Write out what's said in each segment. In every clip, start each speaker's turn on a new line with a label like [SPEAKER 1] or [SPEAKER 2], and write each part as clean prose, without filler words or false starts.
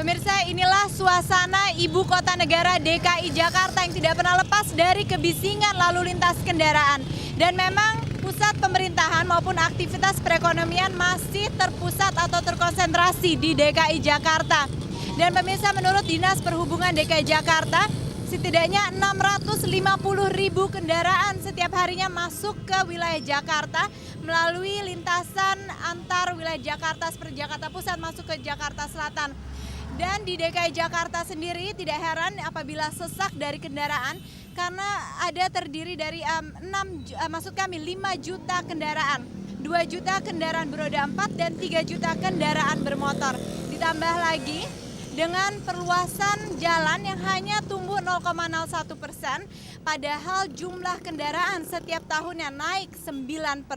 [SPEAKER 1] Pemirsa, inilah suasana ibu kota negara DKI Jakarta yang tidak pernah lepas dari kebisingan lalu lintas kendaraan. Dan memang pusat pemerintahan maupun aktivitas perekonomian masih terpusat atau terkonsentrasi di DKI Jakarta. Dan pemirsa, menurut Dinas Perhubungan DKI Jakarta, setidaknya 650.000 kendaraan setiap harinya masuk ke wilayah Jakarta melalui lintasan antar wilayah Jakarta seperti Jakarta Pusat masuk ke Jakarta Selatan. Dan di DKI Jakarta sendiri tidak heran apabila sesak dari kendaraan karena ada terdiri dari 5 juta kendaraan, 2 juta kendaraan beroda 4 dan 3 juta kendaraan bermotor. Ditambah lagi dengan perluasan jalan yang hanya tumbuh 0,01%, padahal jumlah kendaraan setiap tahunnya naik 9%.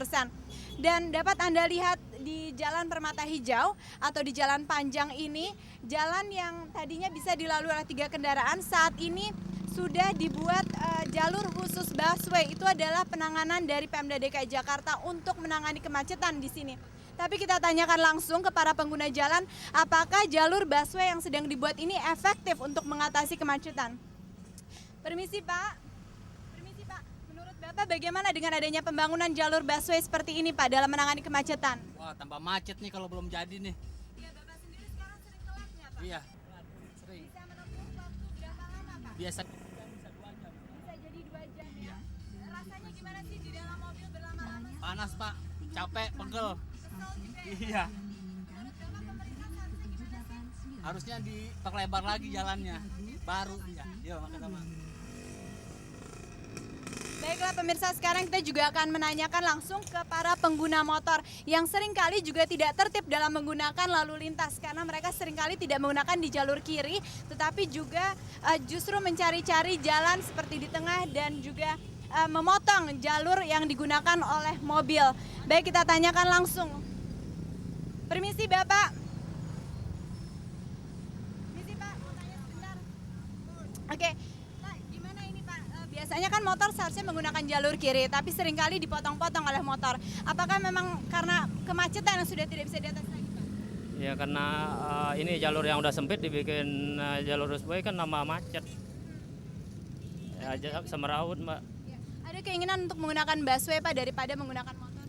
[SPEAKER 1] Dan dapat Anda lihat di Jalan Permata Hijau atau di jalan panjang ini, jalan yang tadinya bisa dilalui oleh 3 kendaraan, saat ini sudah dibuat jalur khusus busway. Itu adalah penanganan dari Pemda DKI Jakarta untuk menangani kemacetan di sini. Tapi kita tanyakan langsung ke para pengguna jalan, apakah jalur busway yang sedang dibuat ini efektif untuk mengatasi kemacetan? Permisi Pak. Permisi Pak, menurut Bapak bagaimana dengan adanya pembangunan jalur busway seperti ini Pak dalam menangani kemacetan?
[SPEAKER 2] Wah, tambah macet nih kalau belum jadi nih.
[SPEAKER 1] Iya, Bapak sendiri sekarang sering telatnya Pak?
[SPEAKER 2] Iya, sering.
[SPEAKER 1] Bisa menempuh waktu berapa lama Pak?
[SPEAKER 2] Biasa
[SPEAKER 1] Bisa 2 jam ya? Rasanya gimana sih di dalam mobil berlama-lama?
[SPEAKER 2] panas, Pak. Capek, pegel.
[SPEAKER 1] Kesel juga ya?
[SPEAKER 2] Iya.
[SPEAKER 1] Menurut Bapak pemerintah seharusnya gimana sih?
[SPEAKER 2] Harusnya diperlebar lagi jalannya. Baru ya. Yuk, makan sama.
[SPEAKER 1] Baiklah pemirsa, sekarang kita juga akan menanyakan langsung ke para pengguna motor yang seringkali juga tidak tertib dalam menggunakan lalu lintas karena mereka seringkali tidak menggunakan di jalur kiri tetapi juga justru mencari-cari jalan seperti di tengah dan juga memotong jalur yang digunakan oleh mobil. Baik, kita tanyakan langsung. Permisi Bapak. Permisi Pak, mau tanya sebentar. Oke. Pak, gimana ini Pak? Biasanya kan motor seharusnya menggunakan jalur kiri, tapi seringkali dipotong-potong oleh motor. Apakah memang karena kemacetan yang sudah tidak bisa diatasi lagi, Pak?
[SPEAKER 3] Ya karena ini jalur yang udah sempit dibikin jalur busway kan nama macet. Ya semeraut Mbak.
[SPEAKER 1] Ya. Ada keinginan untuk menggunakan busway Pak daripada menggunakan motor?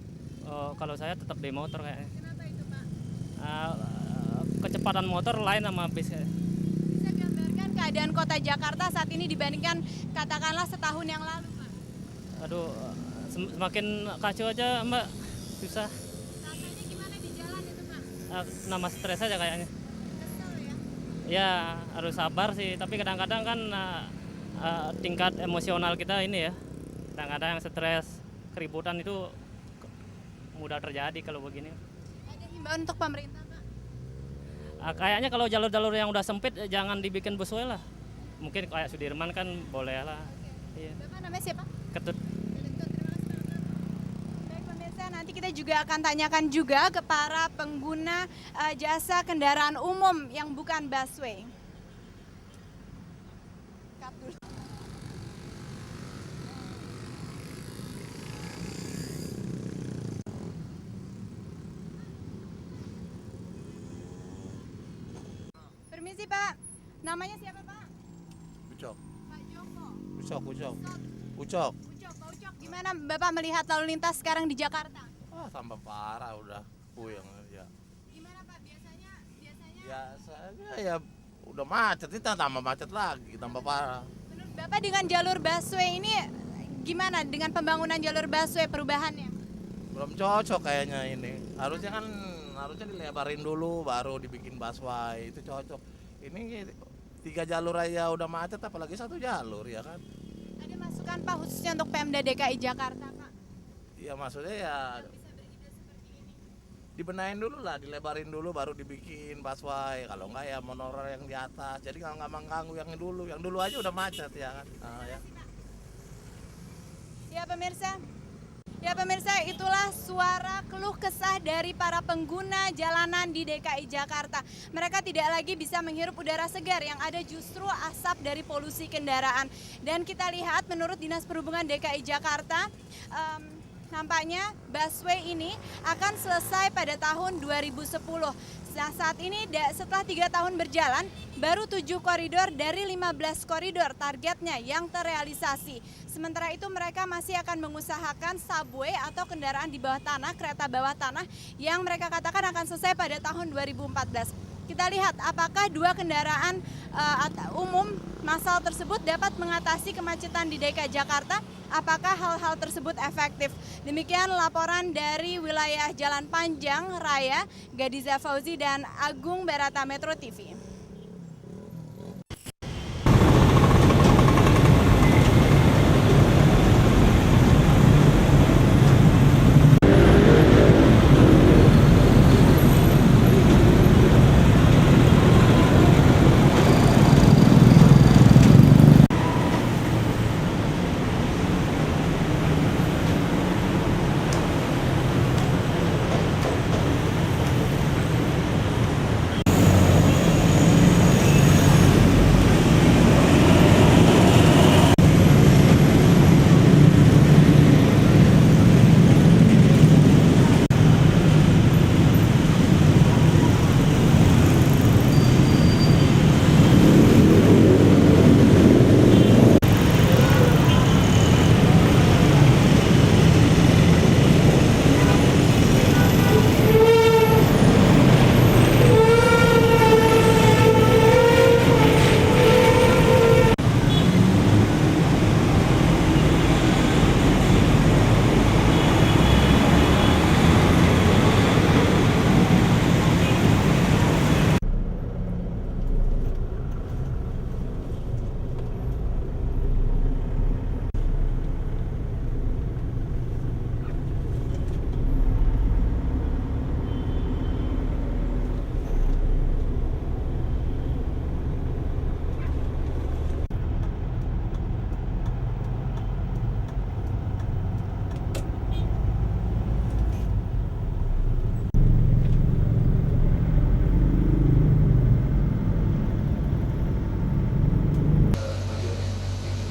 [SPEAKER 3] Kalau saya tetap di motor kayaknya.
[SPEAKER 1] Kenapa itu Pak?
[SPEAKER 3] Kecepatan motor lain sama bis.
[SPEAKER 1] Bisa gambarkan keadaan kota Jakarta saat ini dibandingkan katakanlah setahun yang lalu Pak?
[SPEAKER 3] Aduh, semakin kacau aja Mbak, susah.
[SPEAKER 1] Rasanya gimana di jalan itu Pak?
[SPEAKER 3] Nama stres aja kayaknya.
[SPEAKER 1] Kesel ya?
[SPEAKER 3] Ya harus sabar sih, tapi kadang-kadang kan tingkat emosional kita ini ya. Kadang-kadang yang stres, keributan itu mudah terjadi kalau begini.
[SPEAKER 1] Ada himbauan untuk pemerintah Pak?
[SPEAKER 3] Kayaknya kalau jalur-jalur yang udah sempit jangan dibikin busway lah. Mungkin kayak Sudirman kan boleh lah. Iya.
[SPEAKER 1] Bapak namanya siapa?
[SPEAKER 3] Ketut.
[SPEAKER 1] Baik pemirsa, nanti kita juga akan tanyakan juga ke para pengguna jasa kendaraan umum yang bukan busway. Cut dulu. Permisi Pak, namanya siapa Pak?
[SPEAKER 4] Ucok,
[SPEAKER 1] Pak Joko.
[SPEAKER 4] Ucok.
[SPEAKER 1] Ucok,
[SPEAKER 4] Ucok.
[SPEAKER 1] Pak Ucok, gimana Bapak melihat lalu lintas sekarang di Jakarta?
[SPEAKER 4] Wah, tambah parah udah. Puyeng ya.
[SPEAKER 1] Gimana Pak, biasanya?
[SPEAKER 4] Biasanya ya udah macet, ini tambah macet lagi, tambah parah.
[SPEAKER 1] Menurut Bapak dengan jalur busway ini gimana dengan pembangunan jalur busway perubahannya?
[SPEAKER 4] Belum cocok kayaknya ini. Harusnya dilebarin dulu baru dibikin busway, itu cocok. Ini 3 jalur aja udah macet apalagi 1 jalur ya kan.
[SPEAKER 1] Ada masukan Pak khususnya untuk Pemda DKI Jakarta Pak?
[SPEAKER 4] Ya maksudnya ya
[SPEAKER 1] Bisa beride seperti ini.
[SPEAKER 4] dibenahin dulu lah, dilebarin dulu baru dibikin busway. Kalau enggak ya monorail yang di atas. Jadi nggak mengganggu yang dulu. Yang dulu aja udah macet ya kan. Nah, ya.
[SPEAKER 1] Ya pemirsa, itulah suara keluh kesah dari para pengguna jalanan di DKI Jakarta. Mereka tidak lagi bisa menghirup udara segar, yang ada justru asap dari polusi kendaraan. Dan kita lihat menurut Dinas Perhubungan DKI Jakarta, nampaknya busway ini akan selesai pada tahun 2010. Nah, saat ini setelah 3 tahun berjalan, baru 7 koridor dari 15 koridor targetnya yang terrealisasi. Sementara itu mereka masih akan mengusahakan subway atau kendaraan di bawah tanah, kereta bawah tanah yang mereka katakan akan selesai pada tahun 2014. Kita lihat apakah 2 kendaraan umum massal tersebut dapat mengatasi kemacetan di DKI Jakarta. Apakah hal-hal tersebut efektif? Demikian laporan dari wilayah Jalan Panjang Raya, Gadiza Fauzi dan Agung Barata, Metro TV.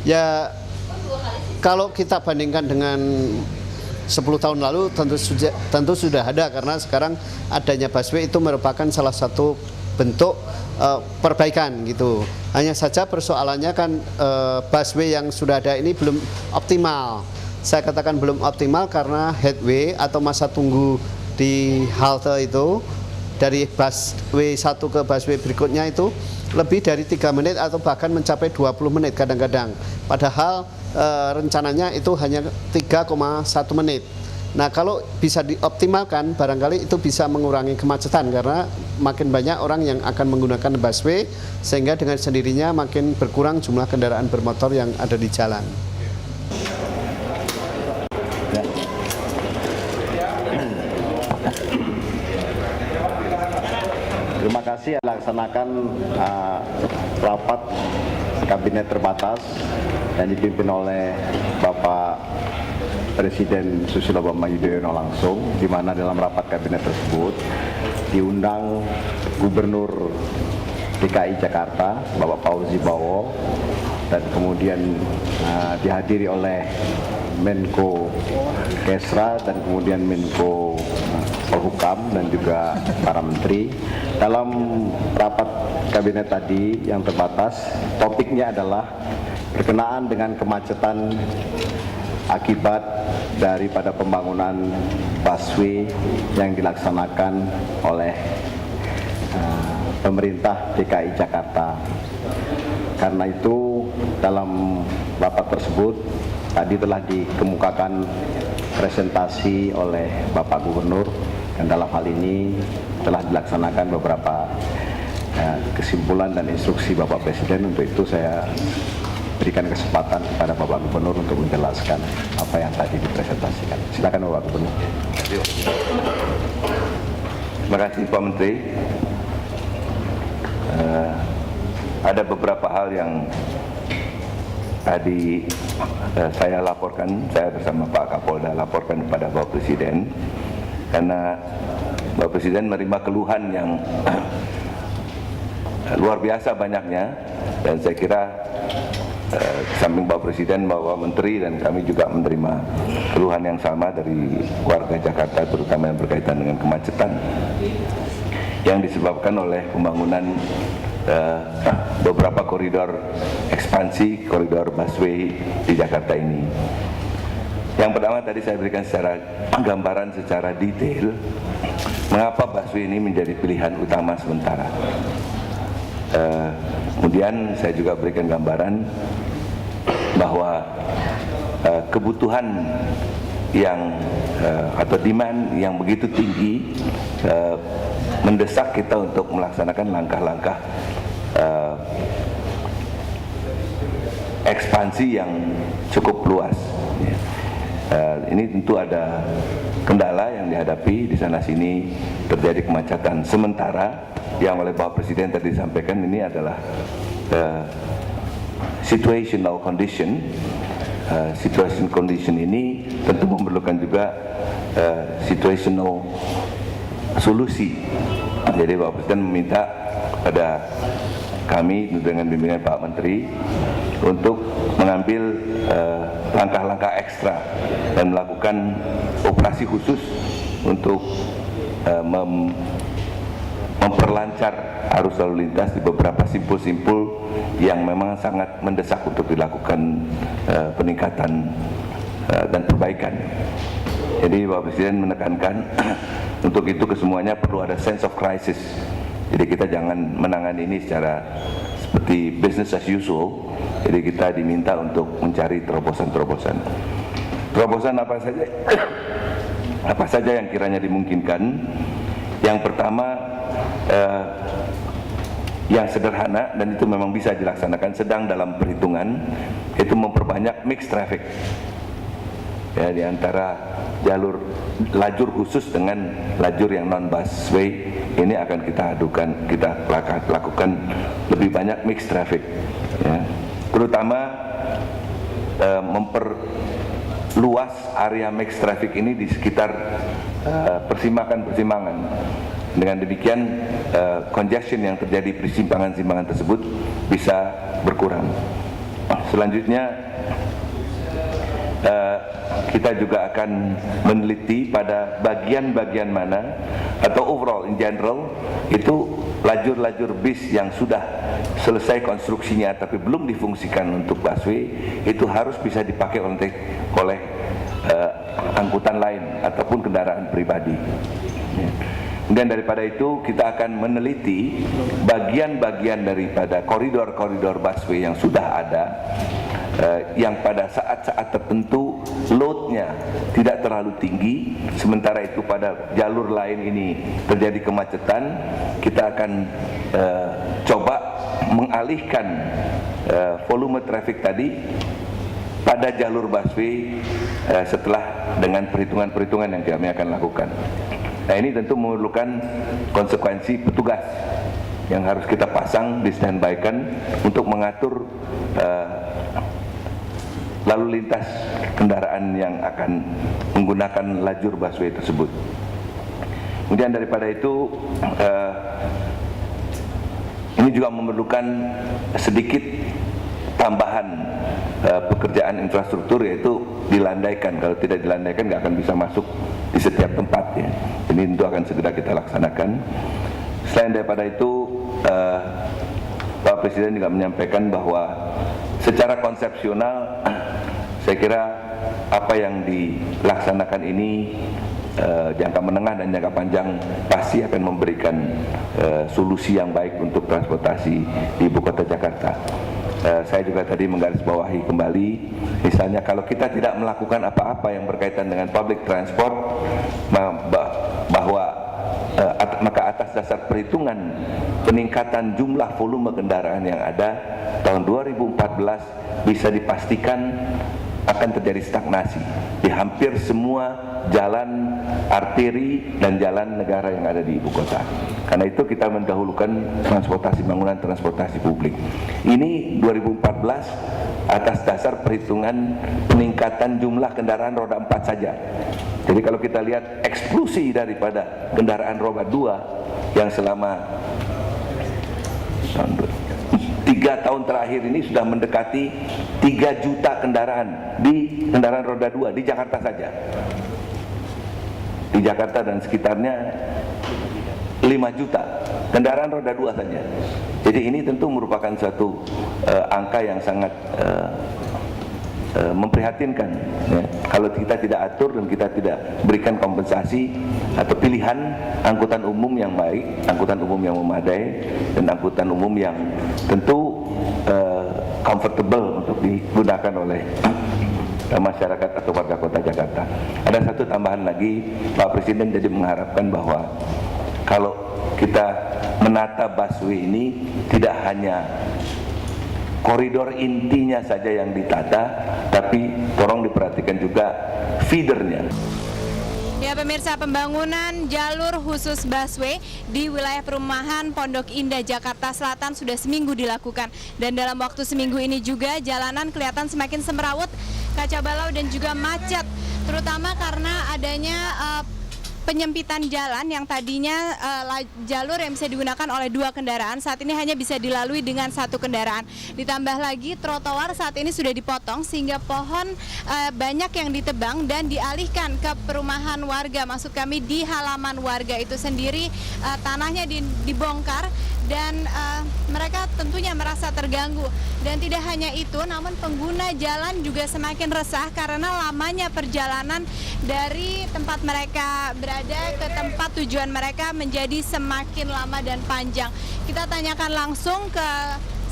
[SPEAKER 5] Ya, kalau kita bandingkan dengan 10 tahun lalu tentu sudah ada, karena sekarang adanya busway itu merupakan salah satu bentuk perbaikan gitu. Hanya saja persoalannya kan busway yang sudah ada ini belum optimal. Saya katakan belum optimal karena headway atau masa tunggu di halte itu dari busway 1 ke busway berikutnya itu lebih dari 3 menit atau bahkan mencapai 20 menit kadang-kadang. Padahal rencananya itu hanya 3,1 menit. Nah, kalau bisa dioptimalkan barangkali itu bisa mengurangi kemacetan karena makin banyak orang yang akan menggunakan busway sehingga dengan sendirinya makin berkurang jumlah kendaraan bermotor yang ada di jalan.
[SPEAKER 6] Terima kasih laksanakan rapat kabinet terbatas yang dipimpin oleh Bapak Presiden Susilo Bambang Yudhoyono langsung, di mana dalam rapat kabinet tersebut diundang Gubernur DKI Jakarta Bapak Fauzi Bowo dan kemudian dihadiri oleh Menko Kesra dan kemudian Menko Polhukam dan juga para menteri. Dalam rapat kabinet tadi yang terbatas, topiknya adalah berkenaan dengan kemacetan akibat daripada pembangunan busway yang dilaksanakan oleh pemerintah DKI Jakarta. Karena itu dalam rapat tersebut tadi telah dikemukakan presentasi oleh Bapak Gubernur, dan dalam hal ini telah dilaksanakan beberapa kesimpulan dan instruksi Bapak Presiden. Untuk itu saya berikan kesempatan kepada Bapak Gubernur untuk menjelaskan apa yang tadi dipresentasikan. Silakan Bapak Gubernur.
[SPEAKER 7] Terima kasih Pak Menteri. Ada beberapa hal yang tadi saya laporkan, saya bersama Pak Kapolda laporkan kepada Bapak Presiden, karena Bapak Presiden menerima keluhan yang luar biasa banyaknya, dan saya kira samping Bapak Presiden, Bapak Menteri dan kami juga menerima keluhan yang sama dari warga Jakarta, terutama yang berkaitan dengan kemacetan. yang disebabkan oleh pembangunan beberapa koridor ekspansi, koridor busway di Jakarta ini. Yang pertama tadi saya berikan secara gambaran secara detail mengapa busway ini menjadi pilihan utama sementara. Kemudian saya juga berikan gambaran bahwa kebutuhan yang atau demand yang begitu tinggi mendesak kita untuk melaksanakan langkah-langkah ekspansi yang cukup luas. Ini tentu ada kendala yang dihadapi di sana sini, terjadi kemacetan sementara yang oleh Bapak Presiden tadi disampaikan. Ini adalah situational condition. Situation condition ini tentu memerlukan juga situational solusi. Jadi Bapak Presiden meminta pada kami dengan bimbingan Pak Menteri untuk mengambil langkah-langkah ekstra dan melakukan operasi khusus untuk memperlancar arus lalu lintas di beberapa simpul-simpul yang memang sangat mendesak untuk dilakukan peningkatan dan perbaikan. Jadi Bapak Presiden menekankan untuk itu kesemuanya perlu ada sense of crisis. Jadi kita jangan menangani ini secara seperti business as usual. Jadi kita diminta untuk mencari terobosan-terobosan. Terobosan apa saja yang kiranya dimungkinkan. Yang pertama yang sederhana dan itu memang bisa dilaksanakan, sedang dalam perhitungan, itu memperbanyak mixed traffic. Ya, di antara lajur khusus dengan lajur yang non busway ini akan kita lakukan lebih banyak mixed traffic, ya. Terutama memperluas area mixed traffic ini di sekitar persimpangan-persimpangan. Dengan demikian congestion yang terjadi di persimpangan-persimpangan tersebut bisa berkurang. Selanjutnya kita juga akan meneliti pada bagian-bagian mana atau overall in general itu lajur-lajur bis yang sudah selesai konstruksinya tapi belum difungsikan untuk busway itu harus bisa dipakai oleh angkutan lain ataupun kendaraan pribadi. Kemudian daripada itu kita akan meneliti bagian-bagian daripada koridor-koridor busway yang sudah ada, yang pada saat-saat tertentu loadnya tidak terlalu tinggi, sementara itu pada jalur lain ini terjadi kemacetan. Kita akan coba mengalihkan volume traffic tadi pada jalur busway setelah dengan perhitungan-perhitungan yang kami akan lakukan. Nah, ini tentu memerlukan konsekuensi petugas yang harus kita pasang, di standby-kan untuk mengatur lalu lintas kendaraan yang akan menggunakan lajur busway tersebut. Kemudian daripada itu ini juga memerlukan sedikit tambahan pekerjaan infrastruktur, yaitu dilandaikan. Kalau tidak dilandaikan nggak akan bisa masuk di setiap tempat, ya. Ini tentu akan segera kita laksanakan. Selain daripada itu Pak Presiden juga menyampaikan bahwa secara konsepsional saya kira apa yang dilaksanakan ini jangka menengah dan jangka panjang pasti akan memberikan solusi yang baik untuk transportasi di Ibu Kota Jakarta. Saya juga tadi menggarisbawahi kembali, misalnya kalau kita tidak melakukan apa-apa yang berkaitan dengan public transport, bahwa maka atas dasar perhitungan peningkatan jumlah volume kendaraan yang ada tahun 2014 bisa dipastikan akan terjadi stagnasi di hampir semua jalan arteri dan jalan negara yang ada di ibu kota. Karena itu kita mendahulukan bangunan transportasi publik. Ini 2014 atas dasar perhitungan peningkatan jumlah kendaraan roda 4 saja. Jadi kalau kita lihat eksplosi daripada kendaraan roda 2 yang selama 3 tahun terakhir ini sudah mendekati 3 juta kendaraan di kendaraan roda 2 di Jakarta saja. Di Jakarta dan sekitarnya 5 juta kendaraan roda 2 saja. Jadi ini tentu merupakan satu angka yang sangat memprihatinkan ya. Kalau kita tidak atur dan kita tidak berikan kompensasi atau pilihan angkutan umum yang baik, angkutan umum yang memadai, dan angkutan umum yang tentu comfortable untuk digunakan oleh masyarakat atau warga kota Jakarta. Ada satu tambahan lagi, Pak Presiden jadi mengharapkan bahwa kalau kita menata busway ini tidak hanya koridor intinya saja yang ditata, tapi tolong diperhatikan juga feedernya.
[SPEAKER 1] Ya pemirsa, pembangunan jalur khusus busway di wilayah perumahan Pondok Indah, Jakarta Selatan sudah seminggu dilakukan. Dan dalam waktu seminggu ini juga jalanan kelihatan semakin semrawut, kacau balau dan juga macet. Terutama karena adanya penyempitan jalan yang tadinya jalur yang bisa digunakan oleh 2 kendaraan saat ini hanya bisa dilalui dengan 1 kendaraan. Ditambah lagi trotoar saat ini sudah dipotong sehingga pohon banyak yang ditebang dan dialihkan ke perumahan warga. Maksud kami di halaman warga itu sendiri tanahnya dibongkar dan mereka tentunya merasa terganggu. Dan tidak hanya itu, namun pengguna jalan juga semakin resah karena lamanya perjalanan dari tempat mereka berada ke tempat tujuan mereka menjadi semakin lama dan panjang. Kita tanyakan langsung ke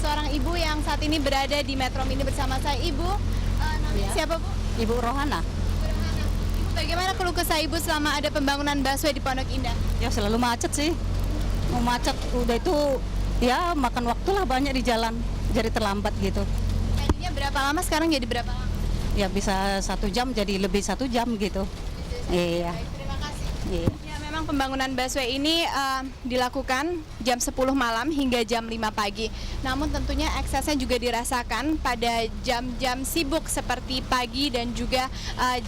[SPEAKER 1] seorang ibu yang saat ini berada di Metro Mini bersama saya. Ibu, namanya siapa Bu?
[SPEAKER 8] Ibu Rohana.
[SPEAKER 1] Ibu, bagaimana keluh kesah Ibu selama ada pembangunan busway di Pondok Indah?
[SPEAKER 8] Ya selalu macet sih. Mau macet udah itu ya makan waktu lah banyak di jalan, jadi terlambat gitu.
[SPEAKER 1] Tadinya berapa lama, sekarang jadi berapa lama?
[SPEAKER 8] Ya bisa 1 jam jadi lebih 1 jam gitu. Iya.
[SPEAKER 1] Baik, terima kasih.
[SPEAKER 8] Iya.
[SPEAKER 1] Ya, memang pembangunan busway ini dilakukan jam 10 malam hingga jam 5 pagi. Namun tentunya eksesnya juga dirasakan pada jam-jam sibuk seperti pagi dan juga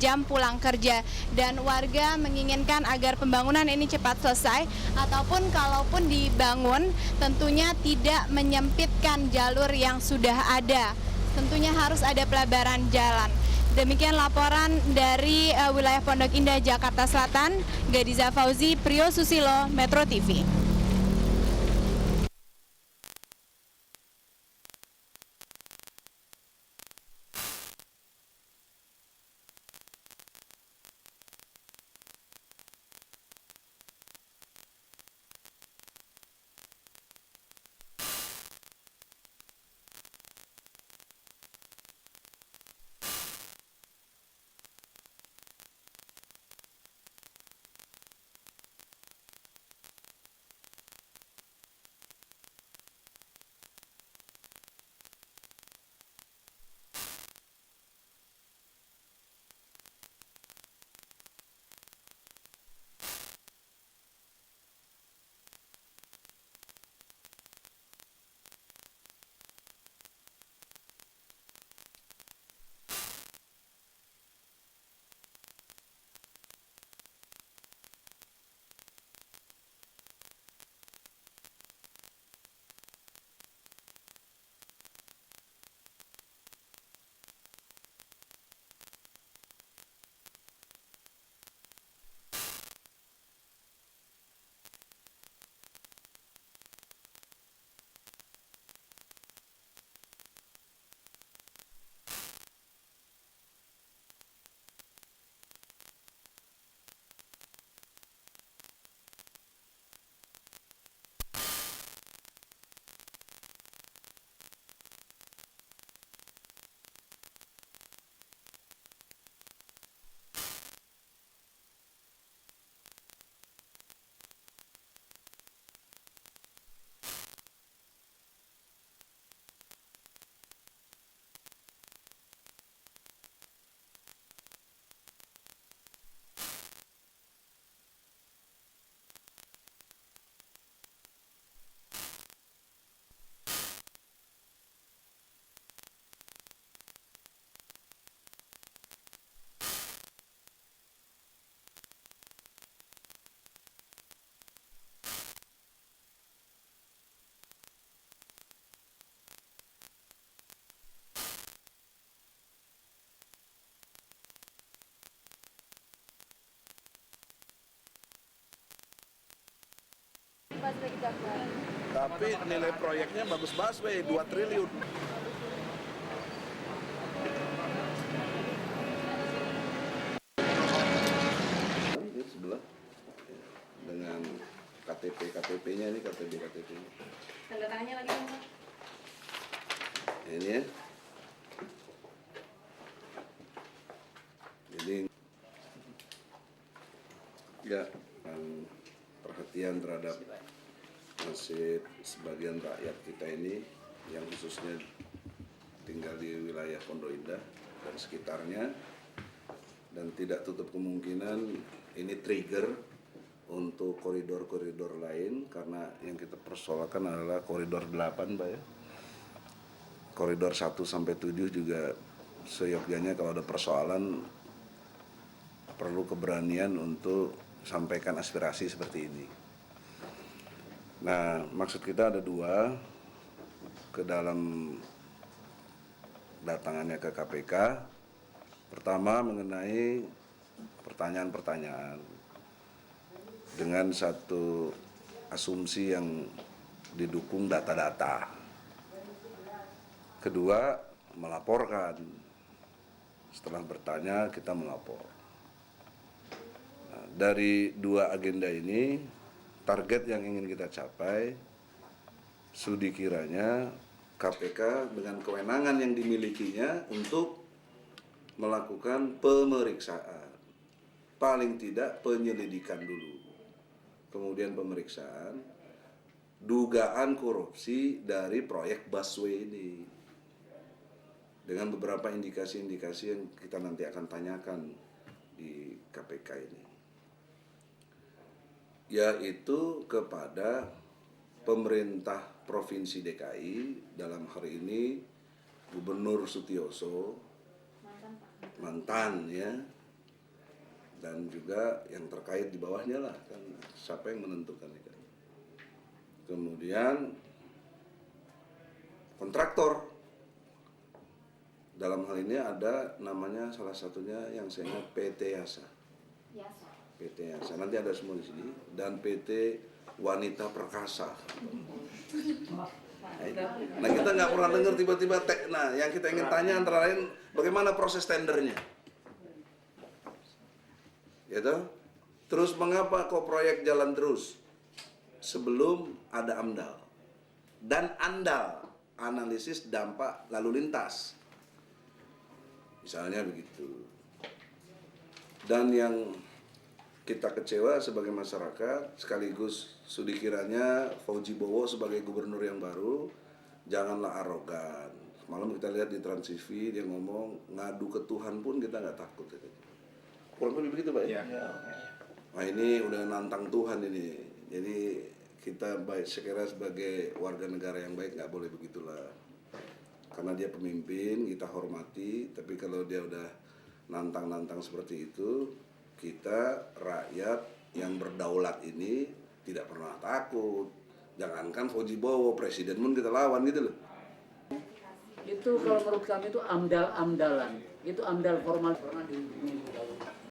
[SPEAKER 1] jam pulang kerja. Dan warga menginginkan agar pembangunan ini cepat selesai ataupun kalaupun dibangun tentunya tidak menyempitkan jalur yang sudah ada. Tentunya harus ada pelebaran jalan. Demikian laporan dari wilayah Pondok Indah, Jakarta Selatan. Gadiza Fauzi, Priyo Susilo, Metro TV.
[SPEAKER 9] Tapi nilai proyeknya bagus busway 2 triliun. Ini sebelah dengan KTP-nya ini KTP-nya.
[SPEAKER 10] Tanda tangannya lagi dong, Pak.
[SPEAKER 9] Ini ya. Jadi ya perhatian terhadap nasib sebagian rakyat kita ini yang khususnya tinggal di wilayah Pondok Indah dan sekitarnya, dan tidak tutup kemungkinan ini trigger untuk koridor-koridor lain, karena yang kita persoalkan adalah koridor 8 Pak ya. Koridor 1 sampai 7 juga seyogyanya kalau ada persoalan perlu keberanian untuk sampaikan aspirasi seperti ini. Nah, maksud kita ada dua ke dalam datangannya ke KPK. Pertama mengenai pertanyaan-pertanyaan dengan satu asumsi yang didukung data-data. Kedua, melaporkan. Setelah bertanya, kita melapor. Nah, dari dua agenda ini, target yang ingin kita capai, studi kiranya KPK dengan kewenangan yang dimilikinya untuk melakukan pemeriksaan. Paling tidak penyelidikan dulu. Kemudian pemeriksaan, dugaan korupsi dari proyek busway ini. Dengan beberapa indikasi-indikasi yang kita nanti akan tanyakan di KPK ini. Yaitu kepada pemerintah Provinsi DKI, dalam hari ini Gubernur Sutioso, mantan ya, dan juga yang terkait di bawahnya lah, kan siapa yang menentukan itu. Kemudian kontraktor, dalam hal ini ada namanya salah satunya yang saya ingat PT Yasa. PT Yasa, nanti ada semua di sini, dan PT Wanita Perkasa. Nah, kita nggak pernah dengar tiba-tiba nah yang kita ingin tanya antara lain bagaimana proses tendernya, gitu. Terus mengapa kok proyek jalan terus sebelum ada AMDAL dan ANDAL, analisis dampak lalu lintas, misalnya begitu. Dan yang kita kecewa sebagai masyarakat, sekaligus studi kiranya Fauji Bowo sebagai gubernur yang baru, janganlah arogan. Malam kita lihat di Trans TV, dia ngomong, ngadu ke Tuhan pun kita nggak takut. Kurang lebih begitu Pak ya? Nah ini udah nantang Tuhan ini. Jadi kita baik sekira sebagai warga negara yang baik nggak boleh begitulah. Karena dia pemimpin, kita hormati, tapi kalau dia udah nantang-nantang seperti itu, kita rakyat yang berdaulat ini tidak pernah takut. Jangankan Fauji Bowo, presiden pun kita lawan gitu loh.
[SPEAKER 11] Itu kalau menurut kami itu amdal-amdalan. Itu amdal formal pernah di